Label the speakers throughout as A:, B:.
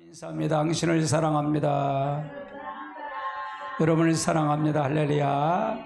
A: 인사합니다. 당신을 사랑합니다. 여러분을 사랑합니다. 할렐루야.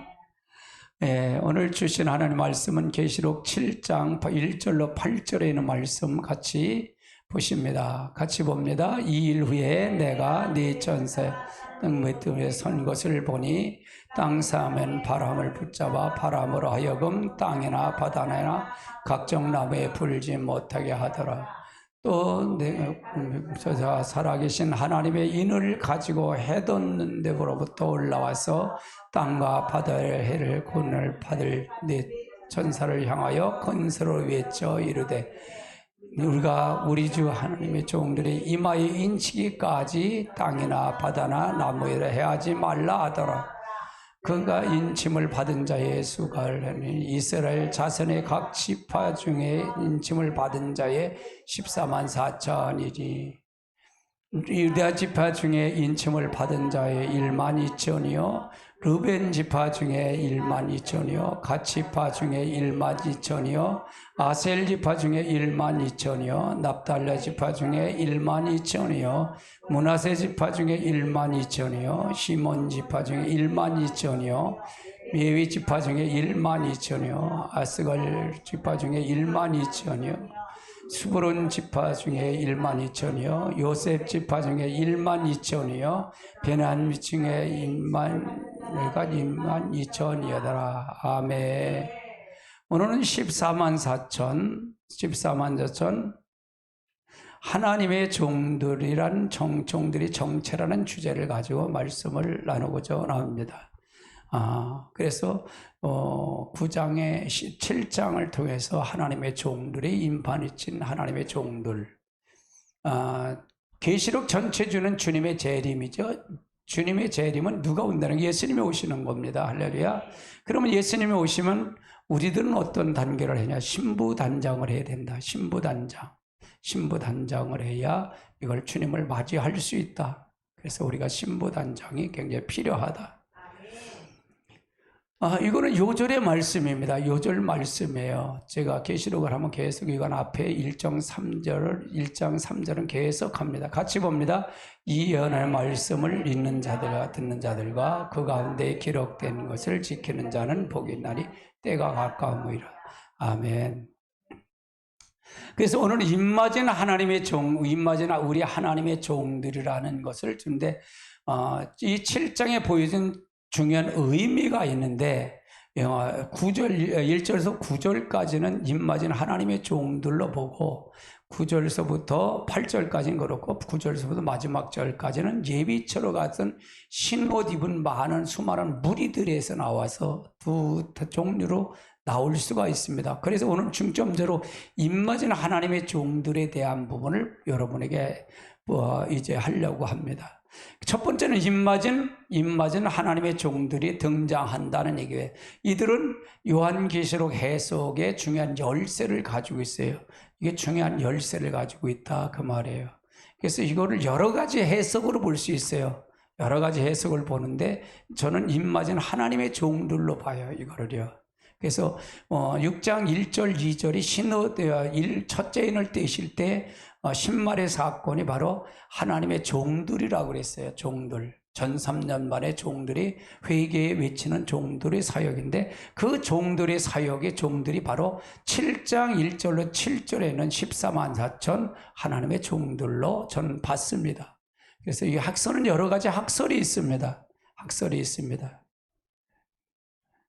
A: 오늘 주신 하나님 말씀은 계시록 7장 1절로 8절에 있는 말씀 같이 보십니다. 같이 봅니다. 2일 후에 내가 네 전세 땅밑에 선 것을 보니 땅 사면 바람을 붙잡아 바람으로 하여금 땅이나 바다나 각종 나무에 불지 못하게 하더라. 또 내가 살아계신 하나님의 인을 가지고 해돋는 데로부터 올라와서 땅과 바다의 해를 구원을 받을 네 천사를 향하여 큰 소리로 외쳐 이르되 우리가 우리 주 하나님의 종들이 이마에 인치기까지 땅이나 바다나 나무에 해하지 말라 하더라. 그가 인침을 받은 자의 수가 이스라엘 자손의 각 지파 중에 인침을 받은 자의 14만 4천이니 유다 지파 중에 인침을 받은 자의 1만 2천이요 르벤 지파 중에 1만 2천이요 갓 지파 중에 1만 2천이요 아셀 지파 중에 1만 2천이요 납달라 지파 중에 1만 2천이요 므낫세 지파 중에 1만 2천이요 시몬 지파 중에 1만 2천이요 레위 지파 중에 1만 2천이요 아스갈 지파 중에 1만 2천이요 스불론 지파 중에 1만 2천이요 요셉 지파 중에 1만 2천이요 베냐민 중에 1만 2천이더라. 아멘. 오늘은 14만 4천 하나님의 종들이란 종들이 정체라는 주제를 가지고 말씀을 나누고자 합니다. 그래서 9장의 7장을 통해서 하나님의 종들이 임판이친 하나님의 종들, 계시록 전체 주는 주님의 재림이죠. 주님의 재림은 누가 온다는 게 예수님이 오시는 겁니다. 할렐루야. 그러면 예수님이 오시면 우리들은 어떤 단계를 하냐? 신부단장을 해야 된다. 신부단장을 해야 이걸 주님을 맞이할 수 있다. 그래서 우리가 신부단장이 굉장히 필요하다. 이거는 요절의 말씀입니다. 요절 말씀이에요. 제가 계시록을 하면 계속 이건 앞에 1장 3절은 계속 합니다. 같이 봅니다. 이 예언의 말씀을 읽는 자들과 듣는 자들과 그 가운데 기록된 것을 지키는 자는 복이 있나니 때가 가까우니라. 아멘. 그래서 오늘 임마진 하나님의 임마진 우리 하나님의 종들이라는 것을 주는데 이 7장에 보여준 중요한 의미가 있는데 1절에서 9절까지는 임마진 하나님의 종들로 보고 9절에서부터 8절까지는 그렇고 9절에서부터 마지막 절까지는 예비처로 같은 흰옷 입은 수많은 무리들에서 나와서 두 종류로 나올 수가 있습니다. 그래서 오늘 중점적으로 임마진 하나님의 종들에 대한 부분을 여러분에게 이제 하려고 합니다. 첫 번째는 임마진 하나님의 종들이 등장한다는 얘기예요. 이들은 요한계시록 해석에 중요한 열쇠를 가지고 있어요. 이게 중요한 열쇠를 가지고 있다 그 말이에요. 그래서 이거를 여러 가지 해석으로 볼 수 있어요. 여러 가지 해석을 보는데 저는 임마진 하나님의 종들로 봐요. 이거를요. 그래서 6장 1절 2절이 첫째 인을 떼실 때 신말의 사건이 바로 하나님의 종들이라고 그랬어요. 종들. 전 3년 만에 종들이 회개에 외치는 종들의 사역인데 그 종들의 사역의 종들이 바로 7장 1절로 7절에는 14만 4천 하나님의 종들로 저는 봤습니다. 그래서 이 학설은 여러 가지 학설이 있습니다.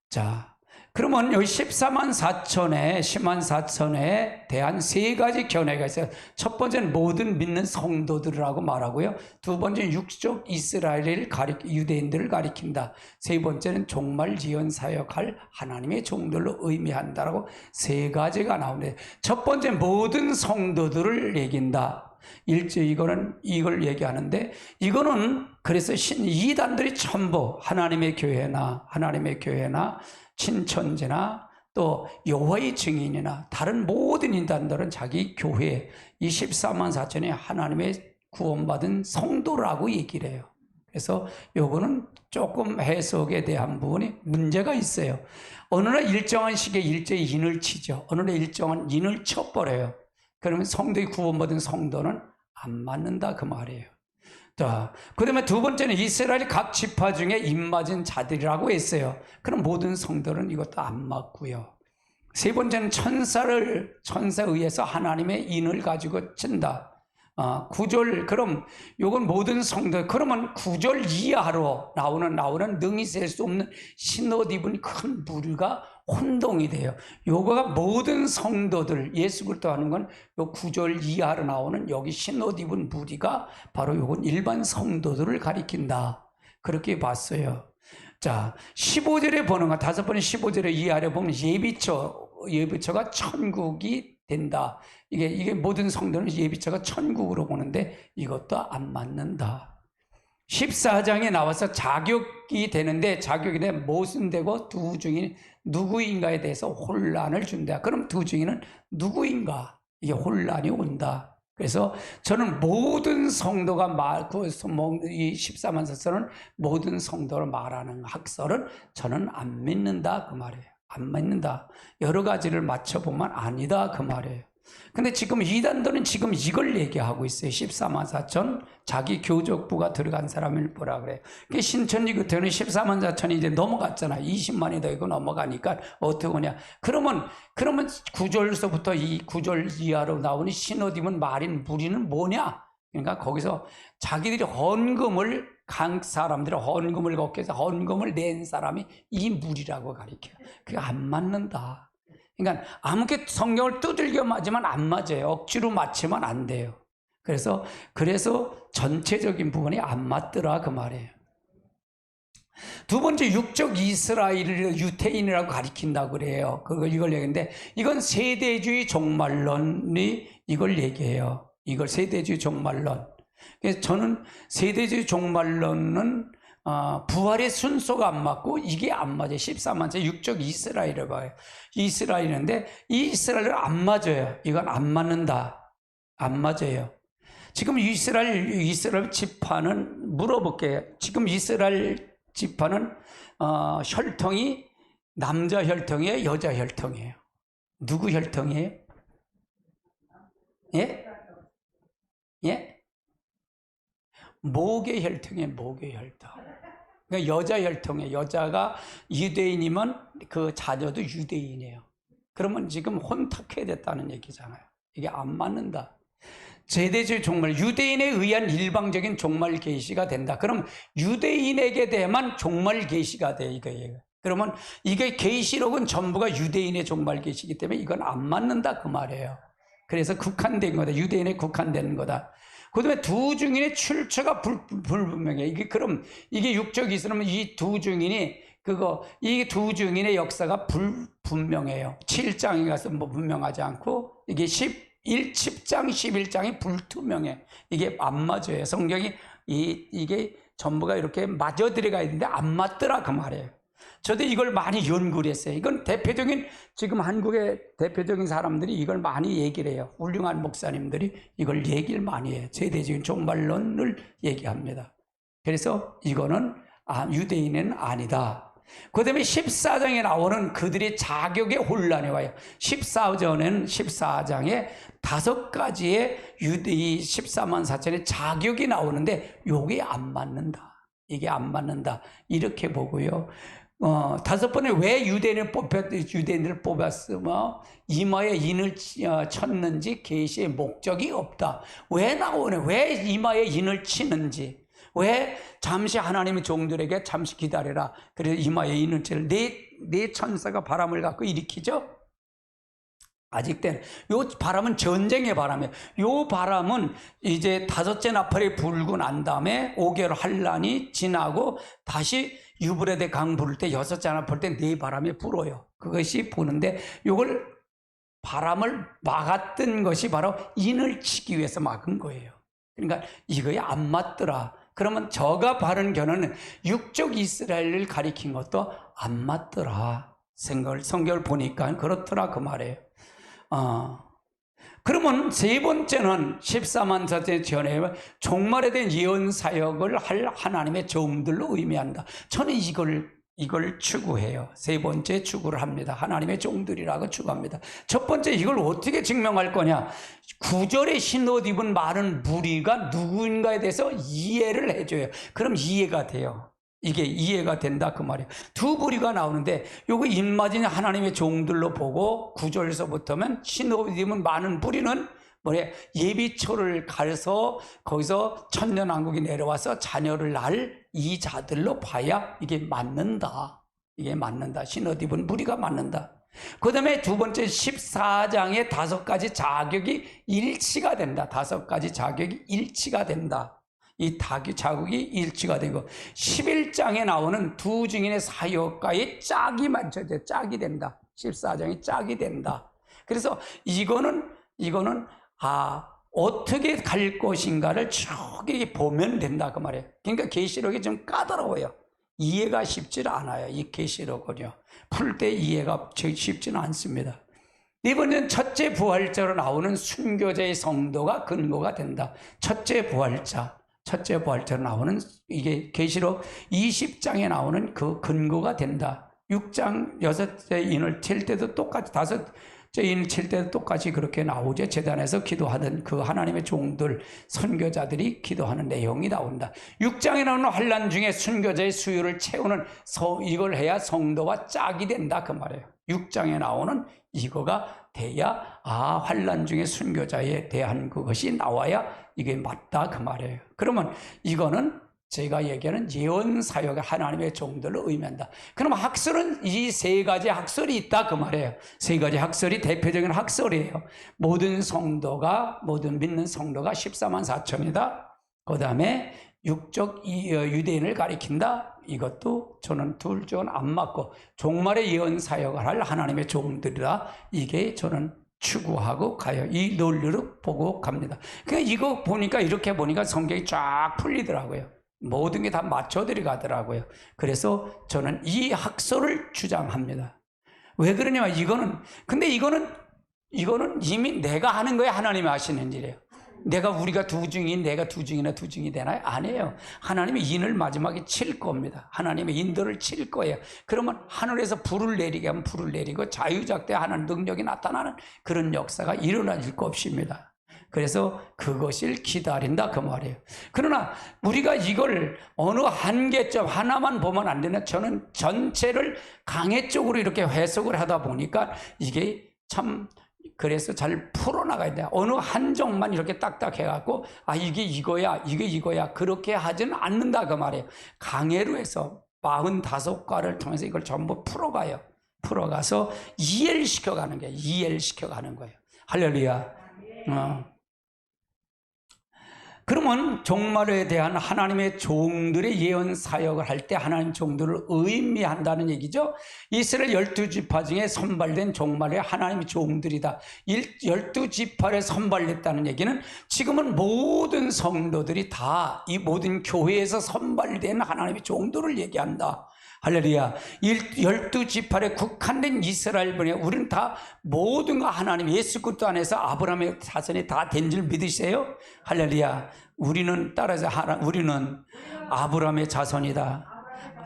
A: 자, 그러면 여기 14만 4천에 대한 세 가지 견해가 있어요. 첫 번째는 모든 믿는 성도들이라고 말하고요. 두 번째는 육적 이스라엘을 유대인들을 가리킨다. 세 번째는 종말 지연 사역할 하나님의 종들로 의미한다라고 세 가지가 나오는데 첫 번째 모든 성도들을 얘긴다. 이걸 얘기하는데 이거는 그래서 이단들이 전부 하나님의 교회나 친천지나 또 여호와의 증인이나 다른 모든 인단들은 자기 교회 24만 4천이 하나님의 구원받은 성도라고 얘기를 해요. 그래서 요거는 조금 해석에 대한 부분이 문제가 있어요. 어느 날 일정한 시기에 일제히 인을 치죠. 어느 날 일정한 인을 쳐버려요. 그러면 구원받은 성도는 안 맞는다 그 말이에요. 자, 그 다음에 두 번째는 이스라엘 각 지파 중에 입맞은 자들이라고 했어요. 그럼 모든 성도는 이것도 안 맞고요. 세 번째는 천사에 의해서 하나님의 인을 가지고 친다. 9절, 그럼 요건 모든 성도, 그러면 9절 이하로 나오는 능히 셀 수 없는 신옷 입은 큰 무리가 혼동이 돼요. 요거가 모든 성도들, 예수 그리스도 하는 건 요 9절 이하로 나오는 여기 신옷 입은 무리가 바로 요건 일반 성도들을 가리킨다. 그렇게 봤어요. 자, 15절에 보는 거, 5번의 15절에 이하로 보면 예비처가 천국이 된다. 이게 모든 성도는 예비처가 천국으로 보는데 이것도 안 맞는다. 14장에 나와서 자격이 되는데 자격이 되면 무슨 되고 두 증인이 누구인가에 대해서 혼란을 준다. 그럼 두 증인은 누구인가? 이게 혼란이 온다. 그래서 저는 모든 성도가 이 14만 사서는 모든 성도를 말하는 학설은 저는 안 믿는다 그 말이에요. 안 믿는다. 여러 가지를 맞춰보면 아니다 그 말이에요. 근데 지금 이단들은 지금 이걸 얘기하고 있어요. 14만 4천 자기 교족부가 들어간 사람을 보라 그래요. 신천지 그때는 14만 4천이 이제 넘어갔잖아. 20만이 더 이거 넘어가니까 어떻게 하냐. 그러면 9절서부터 이 9절 이하로 나오는 신옷 입은 말인 무리는 뭐냐? 그러니까 거기서 자기들이 헌금을 강 사람들이 헌금을 걷게 해서 헌금을 낸 사람이 이 무리라고 가리켜요. 그게 안 맞는다. 그러니까 아무게 성경을 두들겨 맞으면 안 맞아요. 억지로 맞추면 안 돼요. 그래서 전체적인 부분이 안 맞더라 그 말이에요. 두 번째, 육적 이스라엘을 유태인이라고 가리킨다고 그래요. 이걸 얘기했는데 이건 세대주의 종말론이 이걸 얘기해요. 이걸 세대주의 종말론. 그래서 저는 세대주의 종말론은 부활의 순서가 안 맞고 이게 안 맞아요. 14만째 육적 이스라엘을 봐요. 이스라엘인데 이 이스라엘은 안 맞아요. 이건 안 맞는다. 안 맞아요. 지금 이스라엘 지파는 물어볼게요. 지금 이스라엘 지파는 혈통이 남자 혈통이에요, 여자 혈통이에요? 누구 혈통이에요? 예? 예? 모계 혈통이에요, 모계 혈통. 그러니까 여자 혈통이에요. 여자가 유대인이면 그 자녀도 유대인이에요. 그러면 지금 혼탁해야 됐다는 얘기잖아요. 이게 안 맞는다. 세대주의 종말, 유대인에 의한 일방적인 종말 계시가 된다. 그럼 유대인에게 대해만 종말 계시가 돼 이거예요. 그러면 이게 계시록은 전부가 유대인의 종말 계시이기 때문에 이건 안 맞는다 그 말이에요. 그래서 국한된 거다. 유대인에 국한된 거다. 그 다음에 두 증인의 출처가 불분명해. 이게 육적 이스라엘은 이 두 증인이 이 두 증인의 역사가 불분명해요. 7장에 가서 뭐 분명하지 않고 이게 10장, 11장이 불투명해. 이게 안 맞아요. 성경이 이게 전부가 이렇게 맞아 들어가야 되는데 안 맞더라 그 말이에요. 저도 이걸 많이 연구를 했어요. 이건 지금 한국의 대표적인 사람들이 이걸 많이 얘기를 해요. 훌륭한 목사님들이 이걸 얘기를 많이 해요. 세대적인 종말론을 얘기합니다. 그래서 이거는 유대인은 아니다. 그 다음에 14장에 나오는 그들의 자격의 혼란이 와요. 14장에 5가지의 유대인 14만 4천의 자격이 나오는데 이게 안 맞는다. 이게 안 맞는다. 이렇게 보고요. 5번에 왜 유대인을 뽑았으며 이마에 인을 쳤는지 계시의 목적이 없다. 왜 나오네? 왜 이마에 인을 치는지? 왜 잠시 하나님의 종들에게 잠시 기다려라. 그래서 이마에 인을 치를 네 천사가 바람을 갖고 일으키죠? 아직 때는 요 바람은 전쟁의 바람이에요. 요 바람은 이제 5째 나팔이 불고 난 다음에 5개월 환란이 지나고 다시 유브라데 강 부를 때 6째 나팔 때 네 바람이 불어요. 그것이 부는데 요걸 바람을 막았던 것이 바로 인을 치기 위해서 막은 거예요. 그러니까 이거에 안 맞더라. 그러면 저가 바른 견해는 육적 이스라엘을 가리킨 것도 안 맞더라. 성경을 보니까 그렇더라 그 말이에요. 그러면 세 번째는 14만 사천의 전에 종말에 대한 예언 사역을 할 하나님의 종들로 의미한다. 저는 이걸 이걸 추구해요. 세 번째 추구를 합니다. 하나님의 종들이라고 추구합니다. 첫 번째, 이걸 어떻게 증명할 거냐? 9절에 흰옷 입은 많은 무리가 누구인가에 대해서 이해를 해줘요. 그럼 이해가 돼요. 이게 이해가 된다 그 말이에요. 두 부리가 나오는데 요거 입맞은 하나님의 종들로 보고 9절에서부터면 흰옷 입은 많은 부리는 뭐래? 예비초를 가서 거기서 천년왕국이 내려와서 자녀를 낳을 이 자들로 봐야 이게 맞는다. 이게 맞는다. 흰옷 입은 무리가 맞는다. 그 다음에 두 번째 14장에 5가지 자격이 일치가 된다. 5가지 자격이 일치가 된다. 이 자격이 일치가 되고 11장에 나오는 두 증인의 사역과의 짝이 맞춰져 짝이 된다. 14장이 짝이 된다. 그래서 이거는 어떻게 갈 것인가를 쭉 보면 된다 그 말이에요. 그러니까 계시록이 좀 까다로워요. 이해가 쉽지 않아요. 이 계시록은요. 풀 때 이해가 쉽지는 않습니다. 이번엔 첫째 부활자로 나오는 순교자의 성도가 근거가 된다. 첫째 부활자로 나오는 이게 계시록 20장에 나오는 그 근거가 된다. 6장 6째 인을 칠 때도 똑같이 5째 인을 칠 때도 똑같이 그렇게 나오죠. 제단에서 기도하던 그 하나님의 종들 선교자들이 기도하는 내용이 나온다. 6장에 나오는 환난 중에 순교자의 수요를 채우는 이걸 해야 성도와 짝이 된다 그 말이에요. 6장에 나오는 이거가 돼야 환난 중에 순교자에 대한 그것이 나와야 이게 맞다 그 말이에요. 그러면 이거는 제가 얘기하는 예언 사역의 하나님의 종들로 의미한다. 그럼 학설은 이 3가지 학설이 있다 그 말이에요. 3가지 학설이 대표적인 학설이에요. 모든 믿는 성도가 14만 4천이다. 그 다음에 육적 유대인을 가리킨다. 이것도 저는 둘 중 안 맞고 종말의 예언 사역을 할 하나님의 종들이라 이게 저는 추구하고 가요. 이 논리를 보고 갑니다. 그러니까 이거 보니까 이렇게 보니까 성경이 쫙 풀리더라고요. 모든 게 다 맞춰들이 가더라고요. 그래서 저는 이 학설을 주장합니다. 왜 그러냐면 근데 이거는 이미 내가 하는 거예요. 하나님이 하시는 일이에요. 우리가 두 증이나 두 증이 되나요? 아니에요. 하나님이 인을 마지막에 칠 겁니다. 하나님의 인도를 칠 거예요. 그러면 하늘에서 불을 내리게 하면 불을 내리고 자유작대 하는 능력이 나타나는 그런 역사가 일어날 것입니다. 그래서 그것을 기다린다 그 말이에요. 그러나 우리가 이걸 어느 한계점 하나만 보면 안 되나? 저는 전체를 강해 쪽으로 이렇게 해석을 하다 보니까 이게 참 그래서 잘 풀어나가야 돼요. 어느 한정만 이렇게 딱딱 해갖고 이게 이거야 그렇게 하지는 않는다 그 말이에요. 강해로 해서 45과를 통해서 이걸 전부 풀어가서 이해를 시켜가는 거예요. 할렐루야. 그러면 종말에 대한 하나님의 종들의 예언 사역을 할 때 하나님 종들을 의미한다는 얘기죠. 이스라엘 12지파 중에 선발된 종말의 하나님의 종들이다. 12지파에 선발됐다는 얘기는 지금은 모든 성도들이 다 이 모든 교회에서 선발된 하나님의 종들을 얘기한다. 할렐루야. 12지파에 국한된 이스라엘 분에 우리는 다 모든 거 하나님 예수 그리스도 안에서 아브라함의 자손이 다 된 줄 믿으세요? 할렐루야. 우리는 아브라함의 자손이다.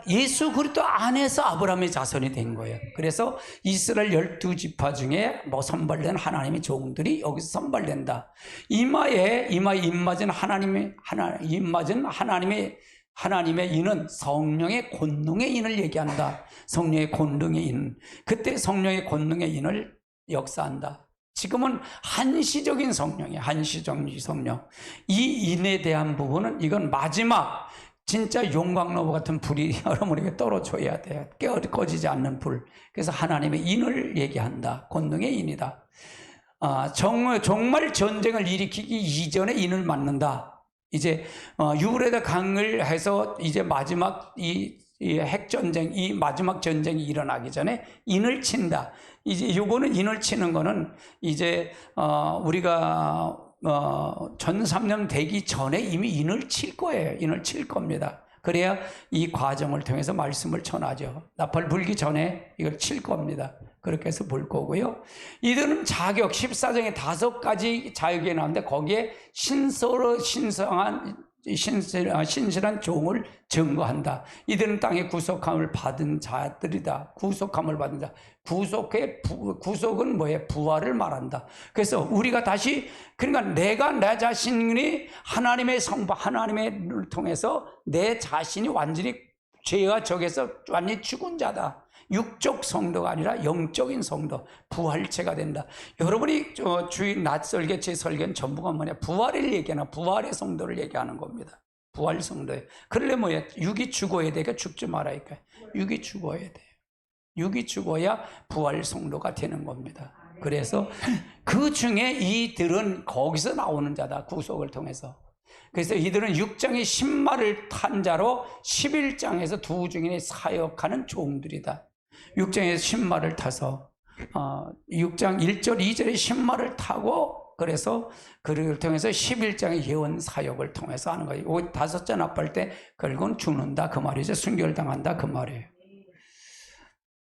A: 예수 그리스도 안에서 아브라함의 자손이 된 거예요. 그래서 이스라엘 12지파 중에 선발된 하나님의 종들이 여기서 선발된다. 이마에 입맞은 하나님의 인은 성령의 권능의 인을 얘기한다. 성령의 권능의 인. 그때 성령의 권능의 인을 역사한다. 지금은 한시적인 성령이에요. 한시적인 성령. 이 인에 대한 부분은 이건 마지막 진짜 용광로브 같은 불이 여러분에게 떨어져야 돼요. 꺼지지 않는 불. 그래서 하나님의 인을 얘기한다. 권능의 인이다. 정말 전쟁을 일으키기 이전에 인을 맞는다. 이제 유브라데 강을 해서 이제 마지막 이 핵전쟁, 이 마지막 전쟁이 일어나기 전에 인을 친다. 이제 요거는 인을 치는 거는 이제 우리가 전삼년 되기 전에 이미 인을 칠 거예요. 인을 칠 겁니다. 그래야 이 과정을 통해서 말씀을 전하죠. 나팔 불기 전에 이걸 칠 겁니다. 그렇게 해서 볼 거고요. 이들은 자격 14장에 5가지 자격이 나오는데 거기에 신성한 신실한 종을 증거한다. 이들은 땅의 구속함을 받은 자들이다. 구속함을 받은 자. 구속은 뭐예요? 부활을 말한다. 그래서 우리가 다시, 그러니까 내가 내 자신이 하나님의 성부, 하나님을 통해서 내 자신이 완전히 죄와 적에서 완전히 죽은 자다. 육적 성도가 아니라 영적인 성도, 부활체가 된다. 여러분이 주일 낮 설계, 제 설계는 전부가 뭐냐? 부활을 얘기하나, 부활의 성도를 얘기하는 겁니다. 부활 성도예요. 그러려면 뭐야? 육이 죽어야 되니까 죽지 말아니까. 육이 죽어야 돼요. 육이 죽어야 부활 성도가 되는 겁니다. 그래서 그 중에 이들은 거기서 나오는 자다. 구속을 통해서. 그래서 이들은 6장의 신말을 탄 자로 11장에서 두 증인이 사역하는 종들이다. 6장에서 신말을 타서 6장 1절 2절의 신말을 타고, 그래서 그를 통해서 11장의 예언 사역을 통해서 하는 거예요. 다섯째 납부할 때 결국은 죽는다 그 말이죠. 순결당한다 그 말이에요.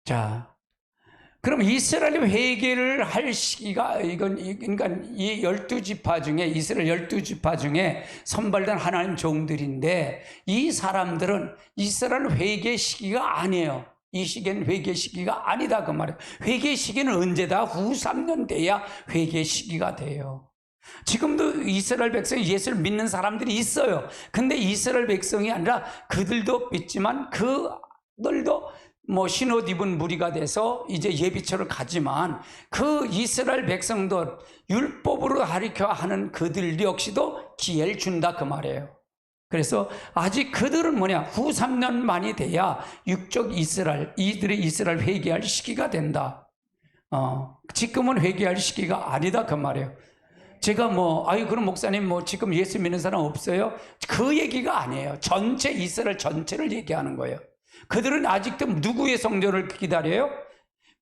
A: 자, 그럼 이스라엘 회개를 할 시기가, 그러니까 이 12지파 중에, 이스라엘 12지파 중에 선발된 하나님 종들인데, 이 사람들은 이스라엘 회개 시기가 아니에요. 이 시기는 회개 시기가 아니다 그 말이에요. 회개 시기는 언제다? 후 3년 돼야 회개 시기가 돼요. 지금도 이스라엘 백성이 예수를 믿는 사람들이 있어요. 근데 이스라엘 백성이 아니라 그들도 믿지만 그들도 신옷 입은 무리가 돼서 이제 예비처를 가지만, 그 이스라엘 백성도 율법으로 가리켜 하는 그들 역시도 기회를 준다 그 말이에요. 그래서 아직 그들은 후 3년 만이 돼야 육적 이스라엘, 이들의 이스라엘 회개할 시기가 된다. 지금은 회개할 시기가 아니다 그 말이에요. 제가 그럼 목사님 지금 예수 믿는 사람 없어요? 그 얘기가 아니에요. 전체 이스라엘 전체를 얘기하는 거예요. 그들은 아직도 누구의 성전을 기다려요?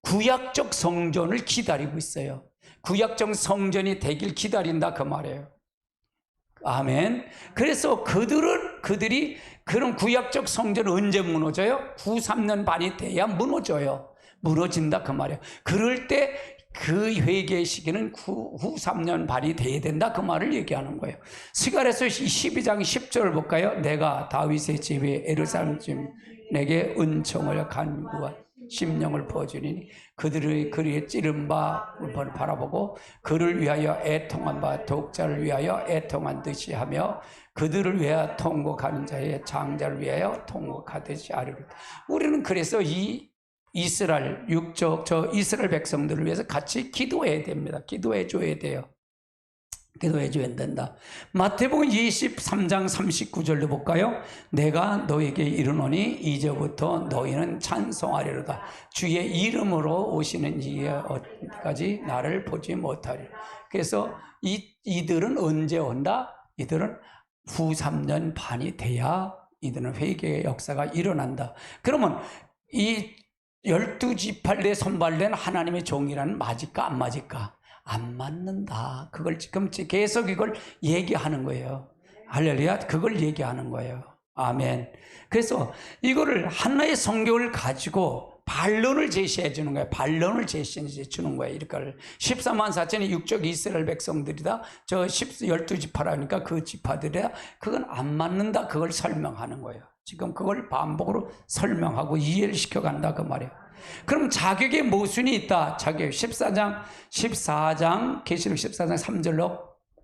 A: 구약적 성전을 기다리고 있어요. 구약적 성전이 되길 기다린다 그 말이에요. 아멘. 그래서 그들이 그런 구약적 성전은 언제 무너져요? 후 3년 반이 돼야 무너져요. 무너진다 그 말이에요. 그럴 때 그 회개의 시기는 후 3년 반이 돼야 된다 그 말을 얘기하는 거예요. 스가랴서 12장 10절 볼까요? 내가 다윗의 집에 예루살렘 집 내게 은총을 간구한 심령을 부어주니 그들의 그리에 찌른 바 바라보고 그를 위하여 애통한 바 독자를 위하여 애통한 듯이 하며 그들을 위하여 통곡하는 자의 장자를 위하여 통곡하듯이 하리라. 우리는 그래서 이 이스라엘 육적 이스라엘 백성들을 위해서 같이 기도해야 됩니다. 기도해 줘야 돼요. 기도해 줘야 된다. 마태복음 23장 39절로 볼까요? 내가 너에게 이르노니 이제부터 너희는 찬송하리로다. 주의 이름으로 오시는 이에 어디까지 나를 보지 못하리. 그래서 이들은 언제 온다? 이들은 후 3년 반이 돼야 이들은 회개의 역사가 일어난다. 그러면 이 12지파에 선발된 하나님의 종이라는 맞을까 안 맞을까? 안 맞는다. 그걸 지금 계속 이걸 얘기하는 거예요. 할렐루야. 그걸 얘기하는 거예요. 아멘. 그래서 이거를 하나의 성경을 가지고 반론을 제시해 주는 거예요. 반론을 제시해 주는 거예요. 이걸 14만 4천의 육적 이스라엘 백성들이다. 12지파라니까 그 지파들이다. 그건 안 맞는다. 그걸 설명하는 거예요. 지금 그걸 반복으로 설명하고 이해를 시켜간다 그 말이에요. 그럼 자격의 모순이 있다. 자격 14장 계시록 14장 3절로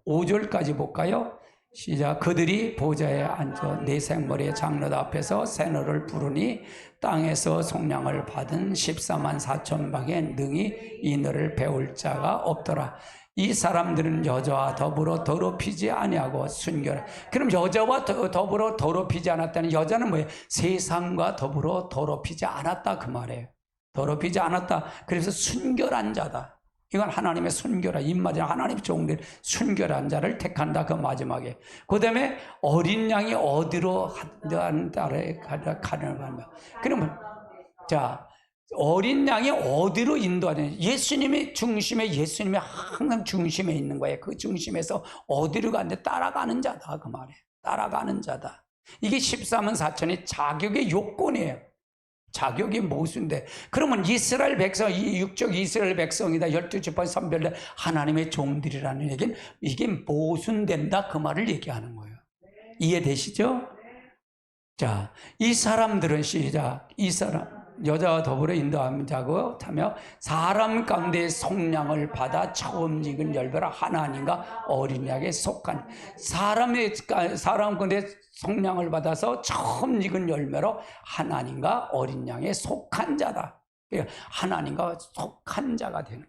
A: 5절까지 볼까요? 시작. 그들이 보좌에 앉아 네 생머리의 장로들 앞에서 새노를 부르니 땅에서 속량을 받은 14만 4천 방에 능히 이 노를 배울 자가 없더라. 이 사람들은 여자와 더불어 더럽히지 아니하고 순결. 그럼 여자와 더불어 더럽히지 않았다는, 여자는 뭐예요? 세상과 더불어 더럽히지 않았다 그 말이에요. 더럽히지 않았다. 그래서 순결한 자다. 이건 하나님의 순결한 입맞은 하나님의 종들 순결한 자를 택한다 그 마지막에. 그 다음에 어린 양이 어디로 가는 가는가. 그러면 자, 어린 양이 어디로 인도하느냐. 예수님의 중심에, 예수님이 항상 중심에 있는 거예요. 그 중심에서 어디로 가는데 따라가는 자다 그 말이에요. 따라가는 자다. 이게 14만 4천의 자격의 요건이에요. 자격이 모순돼. 그러면 이스라엘 백성, 이 육적 이스라엘 백성이다. 12지파 선별된 하나님의 종들이라는 얘기는 이게 모순된다 그 말을 얘기하는 거예요. 이해되시죠? 자, 이 사람들은 시작. 이 사람 여자와 더불어 인도하자고 하며 사람 가운데 속량을 받아 처음 익은 열매라 하나님과 어린 양에 속한 사람 가운데 속량을 받아서 처음 익은 열매로 하나님과 어린 양에 속한 자다. 그러니까 하나님과 속한 자가 되는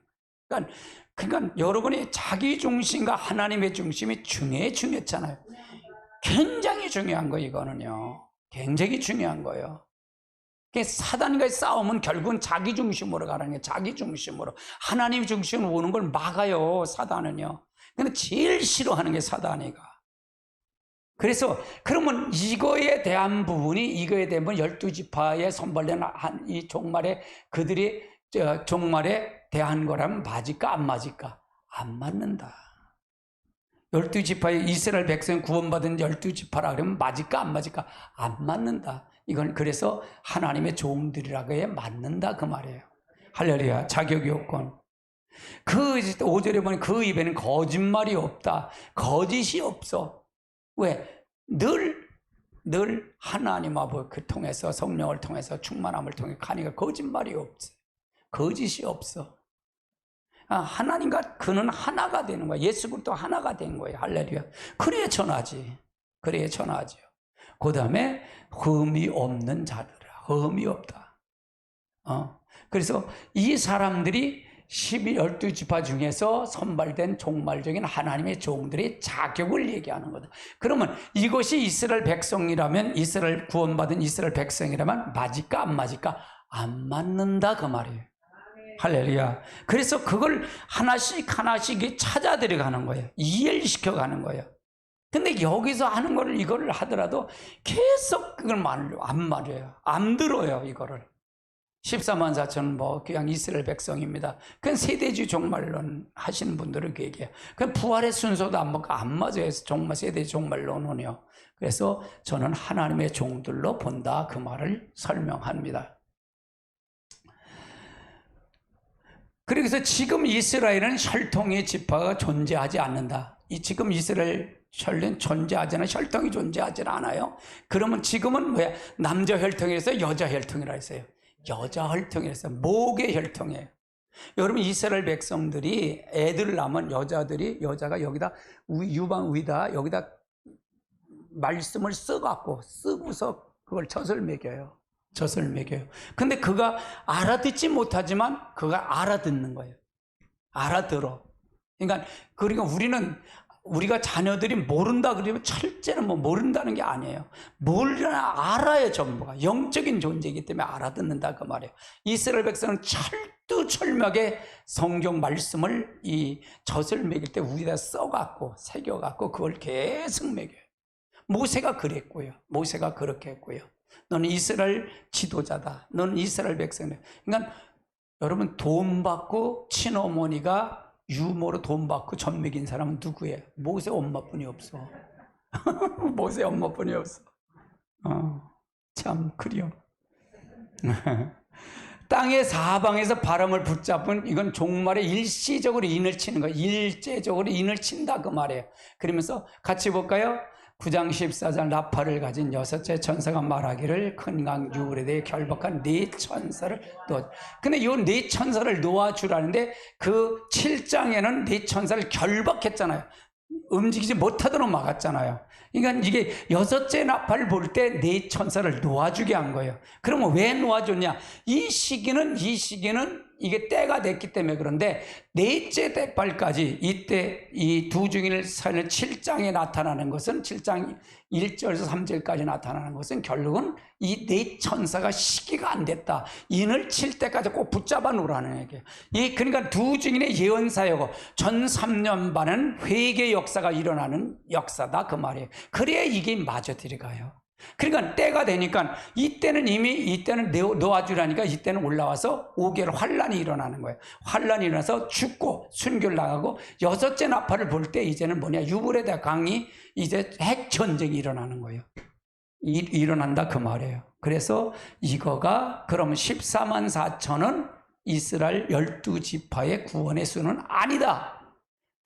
A: 거예요. 그러니까 여러분의 자기 중심과 하나님의 중심이 중요했잖아요. 굉장히 중요한 거예요. 이거는요. 굉장히 중요한 거예요. 사단과의 싸움은 결국은 자기 중심으로 가는 거예요. 자기 중심으로. 하나님 중심으로 오는 걸 막아요, 사단은요. 근데 제일 싫어하는 게 사단이가. 그래서 그러면 이거에 대한 부분이, 이거에 대한 부분 12지파에 선발된 이 종말에 그들이 종말에 대한 거라면 맞을까 안 맞을까? 안 맞는다. 12지파의 이스라엘 백성 구원받은 12지파라 그러면 맞을까 안 맞을까? 안 맞는다. 이건 그래서 하나님의 종들이라고에 맞는다 그 말이에요. 할렐루야. 자격 요건. 그 5절에 보면 그 입에는 거짓말이 없다. 거짓이 없어. 왜? 늘 하나님 아버지 통해서 성령을 통해서 충만함을 통해 가니까 거짓말이 없어. 거짓이 없어. 하나님과 그는 하나가 되는 거야. 예수 그리스도 하나가 된 거예요. 할렐루야. 그래야 전하지. 그래야 전하죠. 그 다음에 흠이 없는 자들아. 흠이 없다. 그래서 이 사람들이 12지파 중에서 선발된 종말적인 하나님의 종들의 자격을 얘기하는 거다. 그러면 이것이 이스라엘 백성이라면, 이스라엘 구원받은 이스라엘 백성이라면 맞을까 안 맞을까? 안 맞는다 그 말이에요. 할렐루야. 그래서 그걸 하나씩 찾아 들어가는 거예요. 이해를 시켜가는 거예요. 근데 여기서 하는 거를, 이거를 하더라도 계속 그걸 안 말해요. 안 들어요, 이거를. 14만 4천 그냥 이스라엘 백성입니다. 그냥 세대주의 종말론 하시는 분들은 그 얘기해요. 그냥 부활의 순서도 안 맞아요. 정말 세대주의 종말론은요. 그래서 저는 하나님의 종들로 본다 그 말을 설명합니다. 그래서 지금 이스라엘은 혈통의 지파가 존재하지 않는다. 지금 이스라엘 혈통은 존재하지 않아요. 혈통이 존재하지 않아요. 그러면 지금은 뭐야? 남자 혈통이라서 여자 혈통이라 했어요. 여자 혈통이라서 목의 혈통이에요. 여러분 이스라엘 백성들이 애들 낳으면 여자가 여기다 유방 위다 여기다 말씀을 쓰고서 그걸 젖을 먹여요. 근데 그가 알아듣지 못하지만 그가 알아듣는 거예요. 알아들어. 그러니까 우리가 자녀들이 모른다 그러면 철저는 모른다는 게 아니에요. 모르나 알아요. 전부가 영적인 존재이기 때문에 알아듣는다 그 말이에요. 이스라엘 백성은 철두철미하게 성경 말씀을 이 젖을 먹일 때 위에다 써갖고 새겨갖고 그걸 계속 먹여요. 모세가 그랬고요. 모세가 그렇게 했고요. 너는 이스라엘 지도자다. 너는 이스라엘 백성이다. 그러니까 여러분 돈 받고 친어머니가 유모로 돈 받고 젖 먹인 사람은 누구예요? 모세 엄마뿐이 없어. 모세 엄마뿐이 없어. 참 그려. 땅의 사방에서 바람을 붙잡은 이건 종말에 일시적으로 인을 치는 거예요. 일제적으로 인을 친다 그 말이에요. 그러면서 같이 볼까요? 9장 14절 나팔을 가진 여섯째 천사가 말하기를 큰 강 유브라데에 결박한 네 천사를 놓아. 근데 이 네 천사를 놓아주라는데 그 7장에는 네 천사를 결박했잖아요. 움직이지 못하도록 막았잖아요. 그러니까 이게 여섯째 나팔을 볼 때 네 천사를 놓아주게 한 거예요. 그러면 왜 놓아줬냐? 이 시기는 이게 때가 됐기 때문에. 그런데 넷째 나팔까지 이때 이 두 중일 사는 7장에 나타나는 것은 7장 1절에서 3절까지 나타나는 것은 결국은 이 네 천사가 시기가 안 됐다. 인을 칠 때까지 꼭 붙잡아 놓으라는 얘기예요. 그러니까 두 증인의 예언사역고 전 3년 반은 회개 역사가 일어나는 역사다 그 말이에요. 그래야 이게 마저 들어가요. 그러니까 때가 되니까 이때는 놓아주라니까 이때는 올라와서 5개월 환란이 일어나는 거예요. 환란이 일어나서 죽고 순교를 나가고 여섯째 나팔을 볼 때 이제는 유브라데 강이 이제 핵전쟁이 일어나는 거예요. 일어난다 그 말이에요. 그래서 이거가 그러면 14만 4천은 이스라엘 12지파의 구원의 수는 아니다.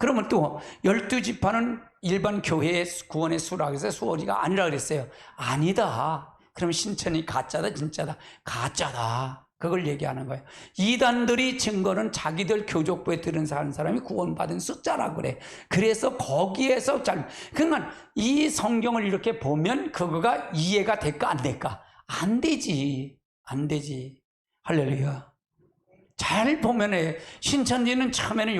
A: 그러면 또 12지파는 일반 교회의 구원의 수라고 해서 수월이가 아니라 그랬어요. 아니다. 그럼 신천이 가짜다 진짜다? 가짜다. 그걸 얘기하는 거예요. 이단들이 증거는 자기들 교족부에 들은 사람이 구원받은 숫자라고 그래. 그래서 거기에서 그러니까 이 성경을 이렇게 보면 그거가 이해가 될까 안 될까? 안 되지. 안 되지. 할렐루야. 잘 보면 신천지는 처음에는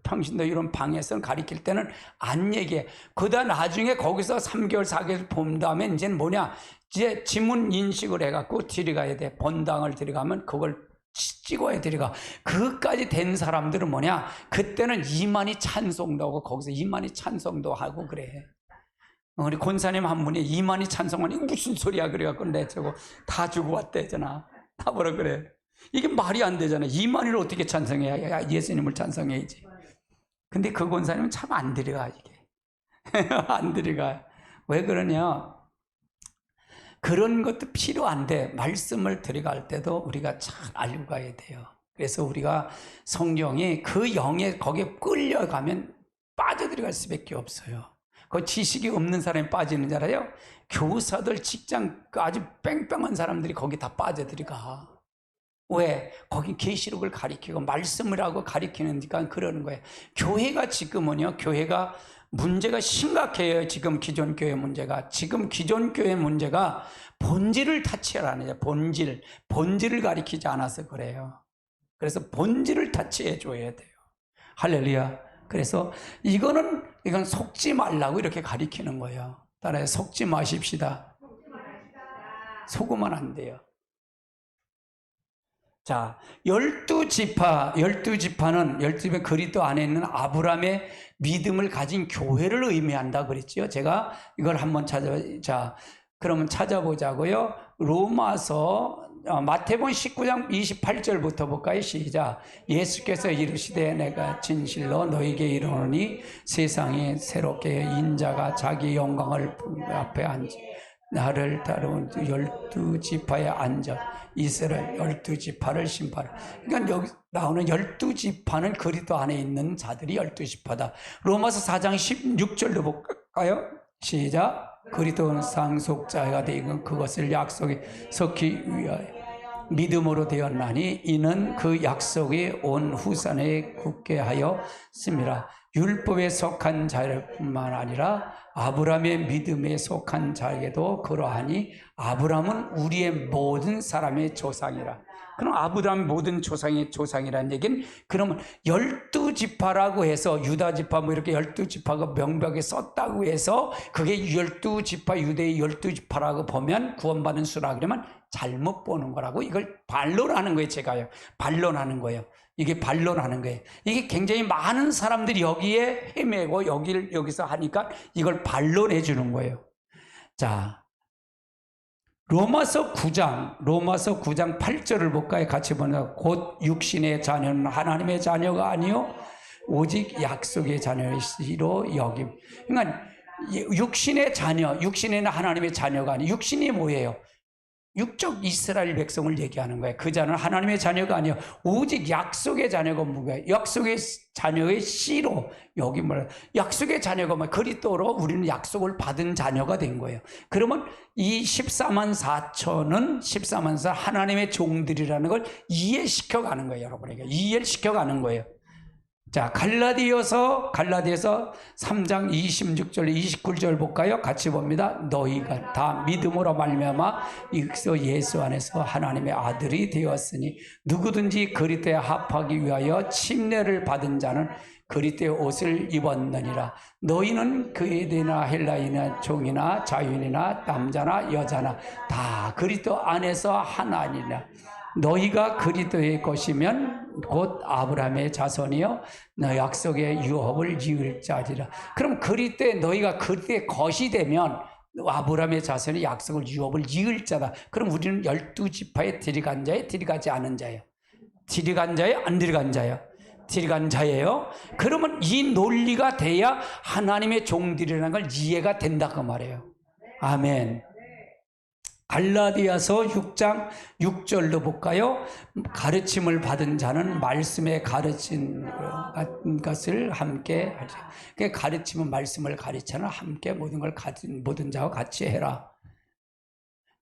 A: 평신도 이런 방에서 가르칠 때는 안 얘기해. 그다 나중에 거기서 3개월, 4개월 본 다음에 이제는 뭐냐? 이제 지문 인식을 해갖고 들어가야 돼. 본당을 들어가면 그걸 찍어야 들어가. 그것까지 된 사람들은 뭐냐? 그때는 이만희 찬송도 하고 거기서 이만희 찬송도 하고 그래. 우리 권사님 한 분이 이만희 찬송하니 무슨 소리야 그래갖고 내 저거 다 주고 왔대잖아. 다 뭐라 그래. 이게 말이 안 되잖아. 이만희를 어떻게 찬송해야 예수님을 찬송해야지. 근데 그 권사님은 참 안 들어가 이게. 안 들어가. 왜 그러냐? 그런 것도 필요 안 돼. 말씀을 들어갈 때도 우리가 잘 알고 가야 돼요. 그래서 우리가 성경이 그 영에 거기에 끌려가면 빠져들어갈 수밖에 없어요. 그 지식이 없는 사람이 빠지는 줄 알아요? 교사들, 직장 아주 뺑뺑한 사람들이 거기 다 빠져들어가. 왜? 거기 계시록을 가리키고 말씀을 하고 가리키니까 그러는 거예요. 교회가 지금은요, 교회가 문제가 심각해요. 지금 기존 교회 문제가. 지금 기존 교회 문제가 본질을 타치하라는 거예요. 본질을 가리키지 않아서 그래요. 그래서 본질을 타치해 줘야 돼요. 할렐루야. 그래서 이건 속지 말라고 이렇게 가리키는 거예요. 따라해, 속지 마십시다. 속으면 안 돼요. 자, 12지파는 그리스도 안에 있는 아브라함의 믿음을 가진 교회를 의미한다 그랬죠. 제가 이걸 한번 그러면 찾아보자고요. 로마서 마태복음 19장 28절부터 볼까요? 시작. 예수께서 이르시되 내가 진실로 너에게 이르노니 세상에 새롭게 인자가 자기 영광을 앞에 앉아 나를 따르는 12지파에 앉아 이스라엘 12지파를 심판하라. 그러니까 여기 나오는 12지파는 그리스도 안에 있는 자들이 12지파다. 로마서 4장 16절로 볼까요? 시작. 그리스도는 상속자가 되고 그것을 약속에 섞기 위하여 믿음으로 되었나니 이는 그 약속이 온 후산에 굳게 하였습니다. 율법에 속한 자뿐만 아니라 아브라함의 믿음에 속한 자에게도 그러하니 아브라함은 우리의 모든 사람의 조상이라. 그럼 아브라함 모든 조상의 조상이라는 얘기는 그러면 12지파라고 해서 유다지파 뭐 이렇게 12지파가 명백하게 썼다고 해서 그게 12지파 유대의 12지파라고 보면 구원받은 수라 그러면 잘못 보는 거라고 이걸 반론하는 거예요. 제가요. 반론하는 거예요. 이게 반론하는 거예요. 이게 굉장히 많은 사람들이 여기에 헤매고 여기서 하니까 이걸 반론해 주는 거예요. 자, 로마서 9장 8절을 볼까요? 같이 보면 곧 육신의 자녀는 하나님의 자녀가 아니요 오직 약속의 자녀이시로 여김. 그러니까 육신의 자녀, 육신에는 하나님의 자녀가 아니에요. 육신이 뭐예요? 육적 이스라엘 백성을 얘기하는 거예요. 그 자는 하나님의 자녀가 아니에요. 오직 약속의 자녀가 뭐예요? 약속의 자녀의 씨로 여기 뭐라? 약속의 자녀가 뭐 그리스도로 우리는 약속을 받은 자녀가 된 거예요. 그러면 이 14만 4천은 하나님의 종들이라는 걸 이해시켜가는 거예요, 여러분에게. 이해를 시켜가는 거예요. 자, 갈라디아서 3장 26절 29절 볼까요? 같이 봅니다. 너희가 다 믿음으로 말미암아 예수 안에서 하나님의 아들이 되었으니 누구든지 그리스도에 합하기 위하여 침례를 받은 자는 그리스도의 옷을 입었느니라. 너희는 그에게나 헬라인이나 종이나 자유인이나 남자나 여자나 다 그리스도 안에서 하나니라. 너희가 그리스도의 것이면 곧 아브라함의 자손이요 너 약속의 유업을 이을 자리라. 그럼 그리스도에 너희가 그리스도의 것이 되면 아브라함의 자손이 약속을 유업을 이을 자다. 그럼 우리는 12지파에 들어간 자예요, 들어가지 않은 자예요? 들어간 자예요, 안 들어간 자예요? 들어간 자예요. 그러면 이 논리가 돼야 하나님의 종들이라는 걸 이해가 된다 그 말이에요. 아멘. 갈라디아서 6장 6절로 볼까요? 가르침을 받은 자는 말씀에 가르친 것을 함께 하자. 그러니까 가르침은 말씀을 가르치는 함께 모든 걸 가진 모든 자와 같이 해라.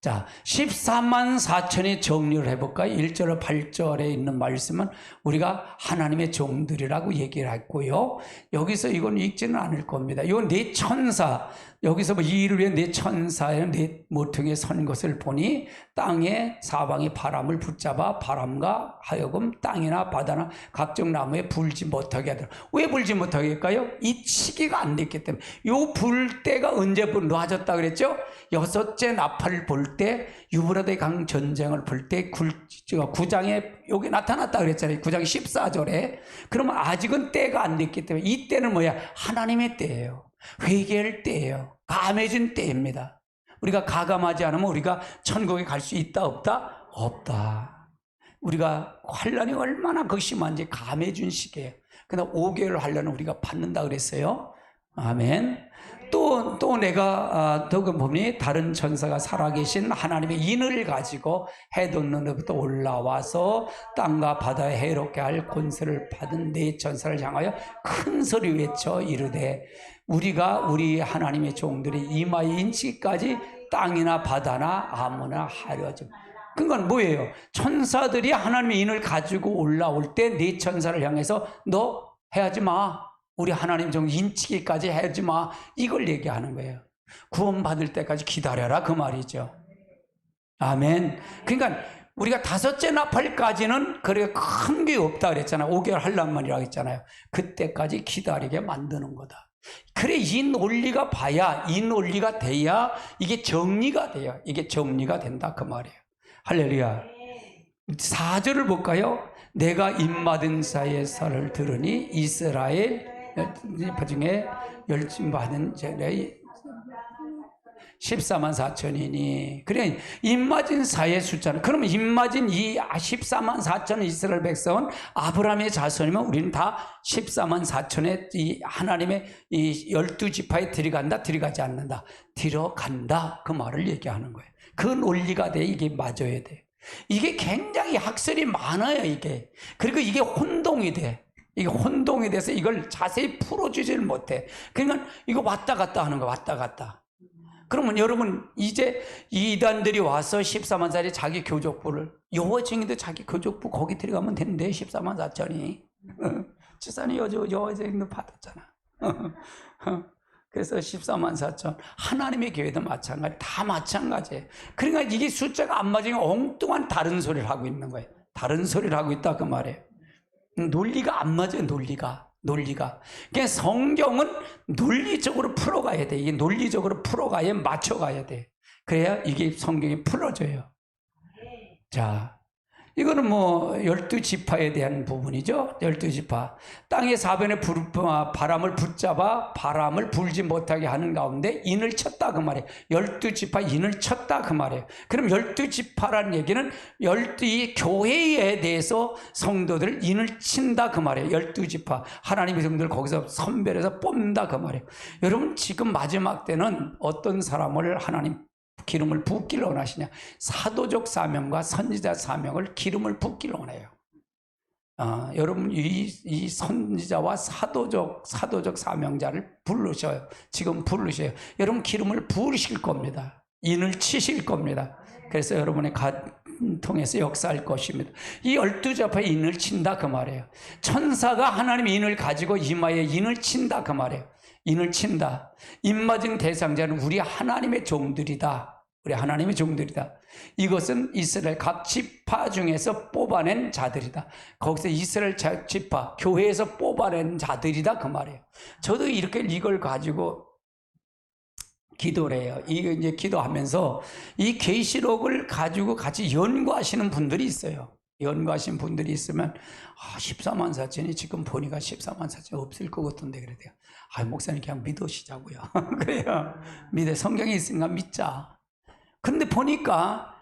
A: 자, 14만 4천의 정리를 해볼까요? 1절로 8절에 있는 말씀은 우리가 하나님의 종들이라고 얘기를 했고요. 여기서 이건 읽지는 않을 겁니다. 이건 네 천사, 여기서 뭐 이 일을 위해 네 천사의 네 모퉁이에 선 것을 보니 땅의 사방이 바람을 붙잡아 바람과 하여금 땅이나 바다나 각종 나무에 불지 못하게 하더라. 왜 불지 못하게 할까요? 이 시기가 안 됐기 때문에. 요 불 때가 언제 놔졌다 그랬죠? 여섯째 나팔을 볼 때, 유브라데 강 전쟁을 볼 때 9장에 여기 나타났다 그랬잖아요. 9장 14절에. 그러면 아직은 때가 안 됐기 때문에 이 때는 뭐야? 하나님의 때예요. 회개할 때예요. 감해진 때입니다. 우리가 가감하지 않으면 우리가 천국에 갈 수 있다 없다? 없다. 우리가 환란이 얼마나 심한지 감해준 시기예요. 그러나 5개월 환란을 우리가 받는다 그랬어요. 아멘. 또 내가 더 보니 다른 천사가 살아계신 하나님의 인을 가지고 해돋는로부터 올라와서 땅과 바다에 해롭게 할 권세를 받은 네 천사를 향하여 큰 소리 외쳐 이르되 우리가 우리 하나님의 종들이 이마에 인치기까지 땅이나 바다나 아무나 하려지. 그건 뭐예요? 천사들이 하나님의 인을 가지고 올라올 때 네 천사를 향해서 너 해하지 마. 우리 하나님 종 인치기까지 하지 마. 이걸 얘기하는 거예요. 구원받을 때까지 기다려라 그 말이죠. 아멘. 그러니까 우리가 다섯째 나팔까지는 그렇게 큰 게 없다 그랬잖아요. 5개월 할란만이라고 했잖아요. 그때까지 기다리게 만드는 거다. 그래 이 논리가 봐야, 이 논리가 돼야 이게 정리가 돼요. 이게 정리가 된다 그 말이에요. 할렐루야. 4절을 볼까요? 내가 입맞은 자의 설을 들으니 이스라엘 중에 열심받은 자의 14만 4천이니. 그래 입맞은 사의 숫자는, 그러면 입맞은 이 14만 4천 이스라엘 백성은 아브라함의 자손이면 우리는 다 14만 4천의 이 하나님의 이 12지파에 들어간다 들어가지 않는다? 들어간다 그 말을 얘기하는 거예요. 그 논리가 돼. 이게 맞아야 돼. 이게 굉장히 학설이 많아요 이게. 그리고 이게 혼동이 돼. 이게 혼동이 돼서 이걸 자세히 풀어주질 못해. 그러니까 이거 왔다 갔다 하는 거, 왔다 갔다. 그러면 여러분 이제 이단들이 와서 14만짜리 자기 교족부를, 여호와증인도 자기 교족부 거기 들어가면 되는데 14만 4천이 지산이 여호와증인도 받았잖아. 그래서 14만 4천. 하나님의 교회도 마찬가지, 다 마찬가지예요. 그러니까 이게 숫자가 안 맞으면 엉뚱한 다른 소리를 하고 있는 거예요. 다른 소리를 하고 있다 그 말이에요. 논리가 안 맞아요. 논리가. 그러니까 성경은 논리적으로 풀어가야 돼. 이게 논리적으로 풀어가야, 맞춰가야 돼. 그래야 이게 성경이 풀어져요. 자, 이거는 뭐 12지파에 대한 부분이죠. 12지파. 땅의 사변에 바람을 붙잡아 바람을 불지 못하게 하는 가운데 인을 쳤다 그 말이에요. 12지파 인을 쳤다 그 말이에요. 그럼 12지파라는 얘기는 12 교회에 대해서 성도들 인을 친다 그 말이에요. 12지파. 하나님의 성도들 거기서 선별해서 뽑는다 그 말이에요. 여러분 지금 마지막 때는 어떤 사람을 하나님 기름을 붓기를 원하시냐? 사도적 사명과 선지자 사명을 기름을 붓기를 원해요. 여러분 이 선지자와 사도적 사명자를 부르셔요. 지금 부르셔요. 여러분 기름을 부으실 겁니다. 인을 치실 겁니다. 그래서 여러분의 통해서 역사할 것입니다. 이 12지파의 인을 친다 그 말이에요. 천사가 하나님의 인을 가지고 이마에 인을 친다 그 말이에요. 인을 친다. 입맞은 대상자는 우리 하나님의 종들이다. 우리 하나님의 종들이다. 이것은 이스라엘 각 지파 중에서 뽑아낸 자들이다. 거기서 이스라엘 지파, 교회에서 뽑아낸 자들이다 그 말이에요. 저도 이렇게 이걸 가지고 기도를 해요. 이거 이제 기도하면서 이 계시록을 가지고 같이 연구하시는 분들이 있어요. 연구하신 분들이 있으면 14만 4천이 지금 보니까 14만 4천 없을 것 같은데 그래요. 목사님 그냥 믿으시자고요. 그래요. 믿어. 성경에 있으니까 믿자. 그런데 보니까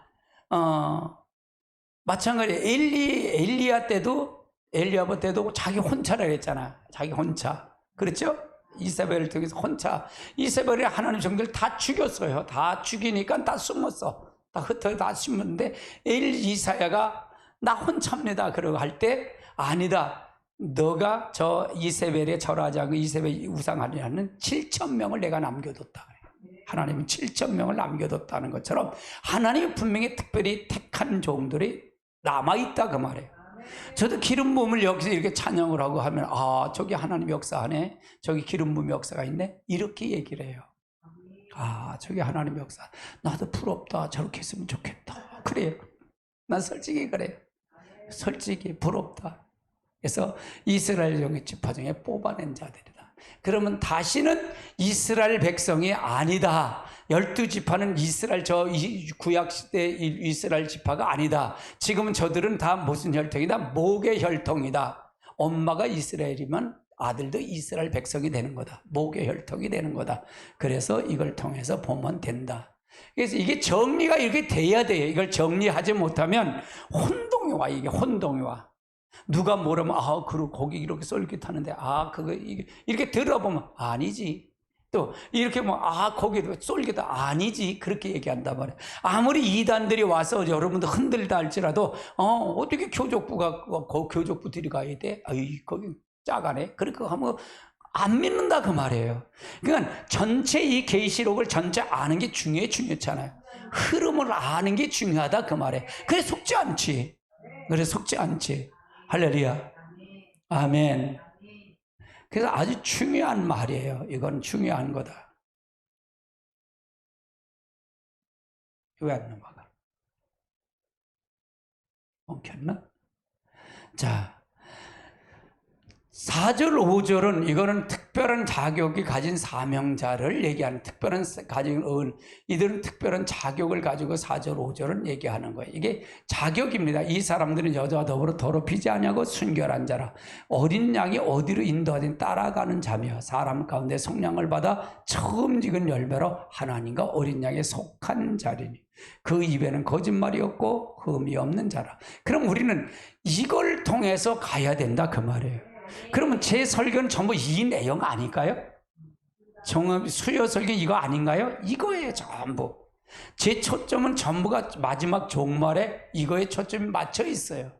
A: 마찬가지예요. 엘리야 때도, 엘리야부 때도 자기 혼차라 그랬잖아. 자기 혼차. 그렇죠? 이세벨을 통해서 혼차. 이세벨이 하나님 종들 다 죽였어요. 다 죽이니까 다 숨었어. 다 흩어 다 심었는데 이사야가 나 혼자입니다 그러고 할 때 아니다. 너가 저 이세벨에 절하지 않고 이세벨 우상하리라는 7,000명을 내가 남겨뒀다. 하나님은 7,000명을 남겨뒀다는 것처럼 하나님이 분명히 특별히 택한 종들이 남아있다 그 말이에요. 저도 기름 부음을 여기서 이렇게 찬양을 하고 하면 아 저기 하나님 역사하네, 저기 기름 부음 역사가 있네, 이렇게 얘기를 해요. 아 저기 하나님 역사, 나도 부럽다, 저렇게 했으면 좋겠다. 그래요. 난 솔직히 그래요. 솔직히 부럽다. 그래서 이스라엘 종의 지파 중에 뽑아낸 자들이다. 그러면 다시는 이스라엘 백성이 아니다. 12지파는 이스라엘 저 구약시대 이스라엘 지파가 아니다. 지금은 저들은 다 무슨 혈통이다? 목의 혈통이다. 엄마가 이스라엘이면 아들도 이스라엘 백성이 되는 거다. 목의 혈통이 되는 거다. 그래서 이걸 통해서 보면 된다. 그래서 이게 정리가 이렇게 돼야 돼요. 이걸 정리하지 못하면 혼동이 와. 이게 혼동이 와. 누가 뭐라면 아 그리고 고기 이렇게 쫄깃하는데 아 그거 이렇게 들어보면 아니지. 또 이렇게 뭐 아 고기도 쫄깃하다 아니지. 그렇게 얘기한단 말이에요. 아무리 이단들이 와서 여러분들 흔들다 할지라도 어떻게 교족부가 교족부들이 가야 돼? 아이 거기 짜가네. 그렇게 하면 안 믿는다 그 말이에요. 그러니까 전체 이 계시록을 전체 아는 게 중요하잖아요. 흐름을 아는 게 중요하다 그 말이에요. 그래 속지 않지. 그래 속지 않지. 할렐루야. 아멘. 그래서 아주 중요한 말이에요. 이건 중요한 거다. 왜 안 넘어가? 엉켰나? 자, 4절, 5절은 이거는 특별한 자격이 가진 사명자를 얘기하는 특별한 가진 이들은 특별한 자격을 가지고 4절, 5절은 얘기하는 거예요. 이게 자격입니다. 이 사람들은 여자와 더불어 더럽히지 아니하고 순결한 자라. 어린 양이 어디로 인도하든 따라가는 자며 사람 가운데 속량을 받아 처음 지은 열매로 하나님과 어린 양에 속한 자리니 그 입에는 거짓말이 없고 흠이 없는 자라. 그럼 우리는 이걸 통해서 가야 된다 그 말이에요. 그러면 제 설교는 전부 이 내용 아닐까요? 수요 설교 이거 아닌가요? 이거예요 전부. 제 초점은 전부가 마지막 종말에 이거에 초점이 맞춰 있어요.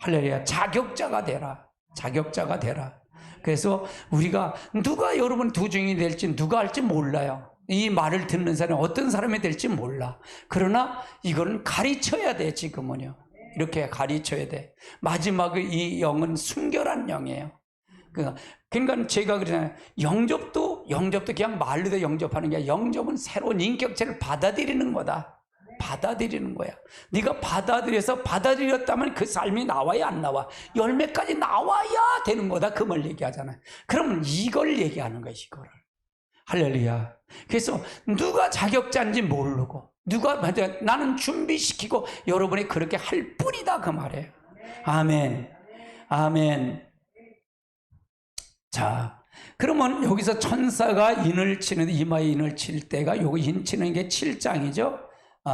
A: 할렐루야. 자격자가 되라. 자격자가 되라. 그래서 우리가 누가 여러분 도중이 될지 누가 할지 몰라요. 이 말을 듣는 사람이 어떤 사람이 될지 몰라. 그러나 이거는 가르쳐야 돼. 지금은요. 이렇게 가르쳐야 돼. 마지막에 이 영은 순결한 영이에요. 그러니까 제가 그러잖아요. 영접도 그냥 말로도 영접하는 게 아니라 영접은 새로운 인격체를 받아들이는 거다. 받아들이는 거야. 네가 받아들였다면 그 삶이 나와야 안 나와. 열매까지 나와야 되는 거다. 그 말 얘기하잖아요. 그러면 이걸 얘기하는 거야. 이거를. 할렐루야. 그래서 누가 자격자인지 모르고 누가 나는 준비시키고 여러분이 그렇게 할 뿐이다 그 말이에요. 아멘. 아멘. 자, 그러면 여기서 천사가 인을 치는데 이마에 인을 칠 때가 요거 인 치는 게 7장이죠.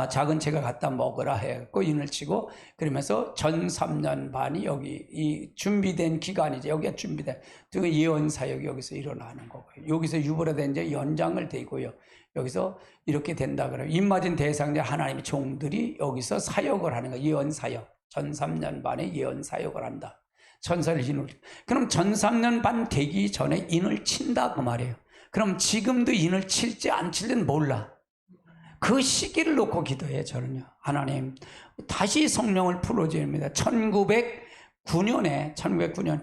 A: 작은 채가 갖다 먹으라 해갖고 인을 치고 그러면서 전 3년 반이 여기 이 준비된 기간이죠. 여기가 준비된 예언 사역이 여기서 일어나는 거고요. 여기서 유보라된 이제 연장을 되고요. 여기서 이렇게 된다 그래요. 입맞은 대상자 하나님의 종들이 여기서 사역을 하는 거예요. 예언 사역. 전 3년 반에 예언 사역을 한다. 천사를 인을. 그럼 전 3년 반 되기 전에 인을 친다 그 말이에요. 그럼 지금도 인을 칠지 안 칠지는 몰라. 그 시기를 놓고 기도해요. 저는요. 하나님 다시 성령을 풀어줍니다. 1909년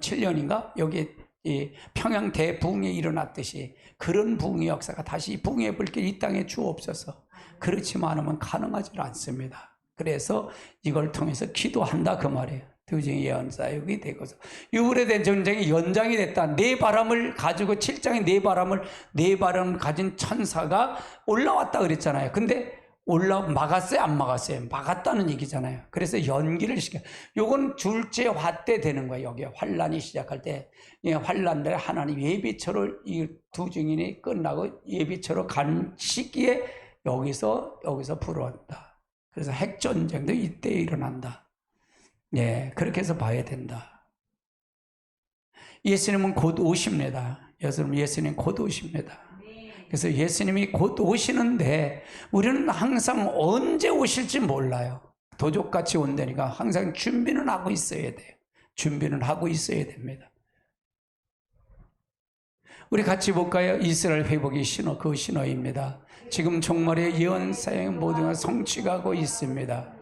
A: 7년인가 여기 이 평양 대붕이 일어났듯이 그런 붕의 역사가 다시 붕의 불길 이 땅에 주옵소서. 그렇지만 않으면 가능하지 않습니다. 그래서 이걸 통해서 기도한다 그 말이에요. 드중의 예언 사역이 되고서 유브라데 전쟁이 연장이 됐다. 네 바람을 가지고 7장의 네 바람을 가진 천사가 올라왔다 그랬잖아요. 근데 막았어요? 안 막았어요? 막았다는 얘기잖아요. 그래서 연기를 시켜. 요건 둘째 화 때 되는 거예요. 여기 환란이 시작할 때 환란들 하나님 예비처를 이 두 증인이 끝나고 예비처로 간 시기에 여기서 불어왔다. 그래서 핵전쟁도 이때 일어난다. 예, 그렇게 해서 봐야 된다. 예수님은 곧 오십니다. 예수님 곧 오십니다. 그래서 예수님이 곧 오시는데 우리는 항상 언제 오실지 몰라요. 도적같이 온다니까 항상 준비는 하고 있어야 돼요. 준비는 하고 있어야 됩니다. 우리 같이 볼까요? 이스라엘 회복의 신호, 그 신호입니다. 지금 종말의 예언사역 모든 것 성취하고 있습니다.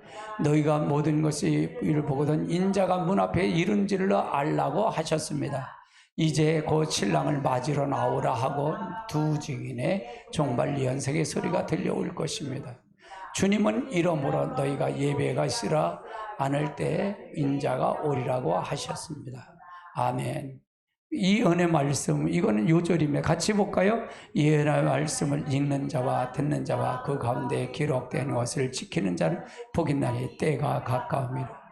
A: 너희가 모든 것이 이를 보거든 인자가 문 앞에 이른지를 알라고 하셨습니다. 이제 곧 신랑을 맞으러 나오라 하고 두 증인의 종말 예언색의 소리가 들려올 것입니다. 주님은 이러므로 너희가 예배가 싫어 않을 때 인자가 오리라고 하셨습니다. 아멘. 이 은혜 말씀, 이거는 요절입니다. 같이 볼까요? 이 은혜 말씀을 읽는 자와 듣는 자와 그 가운데 기록된 것을 지키는 자는 복이 나니 때가 가까웁니다.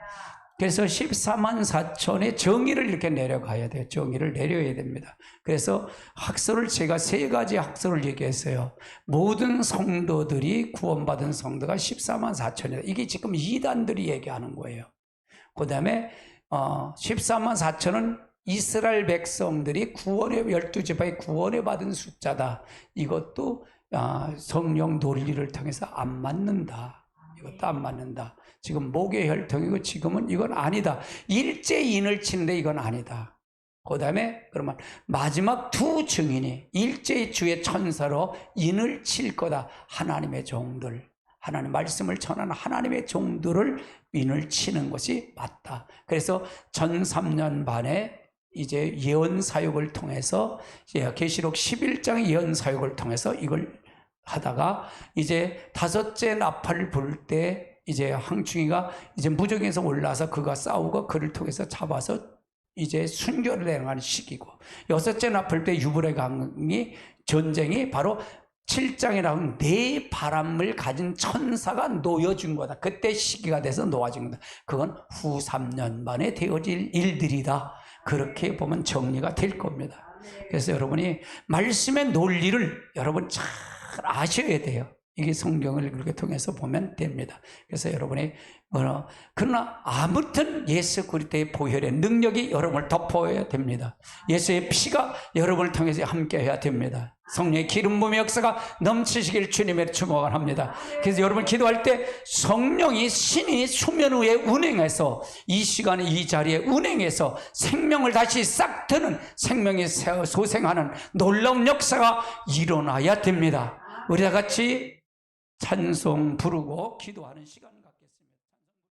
A: 그래서 14만 4천의 정의를 이렇게 내려가야 돼요. 정의를 내려야 됩니다. 그래서 학설을 제가 세 가지 학설을 얘기했어요. 모든 성도들이 구원받은 성도가 14만 4천이다. 이게 지금 이단들이 얘기하는 거예요. 그 다음에 14만 4천은 이스라엘 백성들이 구원의 12지파의 구원을 받은 숫자다. 이것도 성령 논리를 통해서 안 맞는다. 이것도 안 맞는다. 지금 목의 혈통이고 지금은 이건 아니다. 일제 인을 치는데 이건 아니다. 그 다음에 그러면 마지막 두 증인이 일제의 주의 천사로 인을 칠 거다. 하나님의 종들, 하나님 말씀을 전하는 하나님의 종들을 인을 치는 것이 맞다. 그래서 전 3년 반에 이제 예언 사역을 통해서 계시록 11장 예언 사역을 통해서 이걸 하다가 이제 다섯째 나팔을 불 때 이제 황충이가 이제 무적에서 올라서 그가 싸우고 그를 통해서 잡아서 이제 순교를 행하는 시기고, 여섯째 나팔 때 유브레 강이 전쟁이 바로 7장에 나온 네 바람을 가진 천사가 놓여준 거다. 그때 시기가 돼서 놓아진 거다. 그건 후 3년 만에 되어질 일들이다. 그렇게 보면 정리가 될 겁니다. 그래서 여러분이 말씀의 논리를 여러분 잘 아셔야 돼요. 이게 성경을 그렇게 통해서 보면 됩니다. 그래서 여러분이 그러나 아무튼 예수 그리스도의 보혈의 능력이 여러분을 덮어야 됩니다. 예수의 피가 여러분을 통해서 함께해야 됩니다. 성령의 기름 부음의 역사가 넘치시길 주님의 축원합니다. 그래서 여러분 기도할 때 성령이 신이 수면 위에 운행해서 이 시간에 이 자리에 운행해서 생명을 다시 싹 트는 생명이 소생하는 놀라운 역사가 일어나야 됩니다. 우리 다 같이 찬송 부르고 기도하는 시간